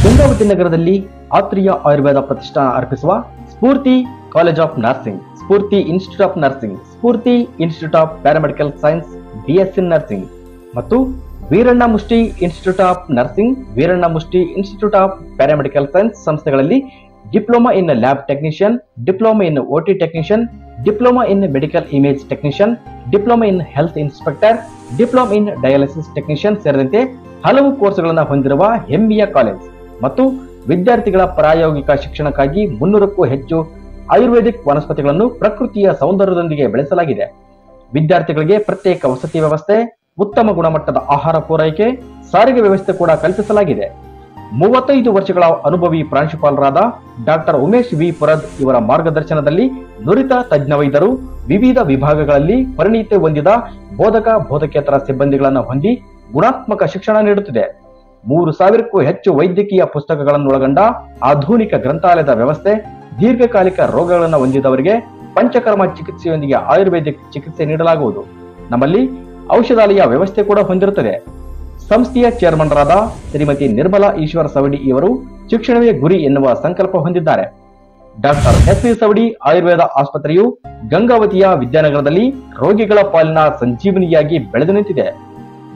ಗಂಗಾವತಿ ನಗರದಲ್ಲಿ ಆತ್ರಿಯ ಆಯುರ್ವೇದ ಪ್ರತಿಷ್ಠಾನ ಅರ್ಪಿಸುವ Spoorthi college of nursing, Spoorthi institute of nursing, Spoorthi institute of paramedical science BSc nursing ಮತ್ತು Veeranna Mushti institute of nursing, Veeranna Mushti institute of paramedical science ಸಂಸ್ಥೆಗಳಲ್ಲಿ diploma in lab technician, diploma in OT technician, diploma in medical image technician, diploma in health inspector, diploma in dialysis technician ಸೇರಿದಂತೆ ಹಲವು ಕೋರ್ಸ್ಗಳನ್ನು ಹೊಂದಿರುವ ಹೆಮ್ಮೆಯ college ಮತ್ತು ವಿದ್ಯಾರ್ಥಿಗಳ ಪ್ರಾಯೋಗಿಕ ಶಿಕ್ಷಣಕ್ಕಾಗಿ 300ಕ್ಕೂ ಹೆಚ್ಚು ಆಯುರ್ವೇದಿಕ್ ವನಸ್ಪತಿಗಳನ್ನು ಪ್ರಕೃತಿಯ ಸೌಂದರ್ಯದೊಂದಿಗೆ ಬೆಳೆಸಲಾಗಿದೆ. ವಿದ್ಯಾರ್ಥಿಗಳಿಗೆ ಪ್ರತ್ಯೇಕ ವಸತಿ ವ್ಯವಸ್ಥೆ, ಉತ್ತಮ ಗುಣಮಟ್ಟದ ಆಹಾರ ಪೂರೈಕೆ, ಸಾರಿಗೆ ವ್ಯವಸ್ಥೆ ಕೂಡ ಕಲ್ಪಿಸಲಾಗಿದೆ. 35 ವರ್ಷಗಳ ಅನುಭವಿ ಪ್ರಾಂಶುಪಾಲರಾದ ಡಾಕ್ಟರ್ ಉಮೇಶ್ ವಿ ಪುರದ್ ಇವರ ಮಾರ್ಗದರ್ಶನದಲ್ಲಿ ನುರಿತ ತಜ್ಞ ವೈದ್ಯರು ವಿವಿಧ ವಿಭಾಗಗಳಲ್ಲಿ ಪರಿಣಿತಿ ಹೊಂದಿದ ಬೋಧಕ ಬೋಧಕೇತರ ಸಿಬ್ಬಂದಿಗಳನ್ನು ಹೊಂದಿ ಗುಣಾತ್ಮಕ ಶಿಕ್ಷಣ ನೀಡುತ್ತಿದೆ. 3000ಕ್ಕೂ ಹೆಚ್ಚು ವೈದ್ಯಕೀಯ ಪುಸ್ತಕಗಳನ್ನು ಒಳಗೊಂಡ ಆಧುನಿಕ ಗ್ರಂಥಾಲಯದ ವ್ಯವಸ್ಥೆ, ದೀರ್ಘಕಾಲಿಕ ರೋಗಗಳನ್ನು ಹೊಂದಿದವರಿಗೆ ಪಂಚಕರ್ಮ ಚಿಕಿತ್ಸೆಯೊಂದಿಗೆ ಆಯುರ್ವೇದಿಕ್ ಚಿಕಿತ್ಸೆ ನೀಡಲಾಗುವುದು. ನಮ್ಮಲ್ಲಿ ಔಷಧಾಲಯ ವ್ಯವಸ್ಥೆ ಕೂಡ ಹೊಂದಿರುತ್ತದೆ. ಸಂಸ್ಥೆಯ ಚೇರ್ಮನ್ರಾದ ಶ್ರೀಮತಿ ನಿರ್ಮಲಾ ಈಶ್ವರ ಸವಡಿ ಇವರು ಶಿಕ್ಷಣವೇ ಗುರಿ ಎನ್ನುವ ಸಂಕಲ್ಪ ಹೊಂದಿದ್ದಾರೆ. Doctor S V. ಸವಡಿ ಆಯುರ್ವೇದ ಆಸ್ಪತ್ರೆಯು ಗಂಗಾವತಿಯ ವಿದ್ಯಾನಗರದಲ್ಲಿ ರೋಗಿಗಳ ಪಾಲಿನ ಸಂಜೀವನಿಯಾಗಿ ಬೆಳೆದು ನಿಂತಿದೆ.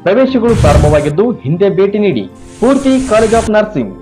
ಪ್ರವೇಶಗಳು ಪ್ರಾರಂಭವಾಗಿದ್ದು ಹಿಂದೆ ಭೇಟಿ ನೀಡಿ. ಸ್ಫೂರ್ತಿ ಕಾಲೇಜ್ ಆಫ್ ನರ್ಸಿಂಗ್.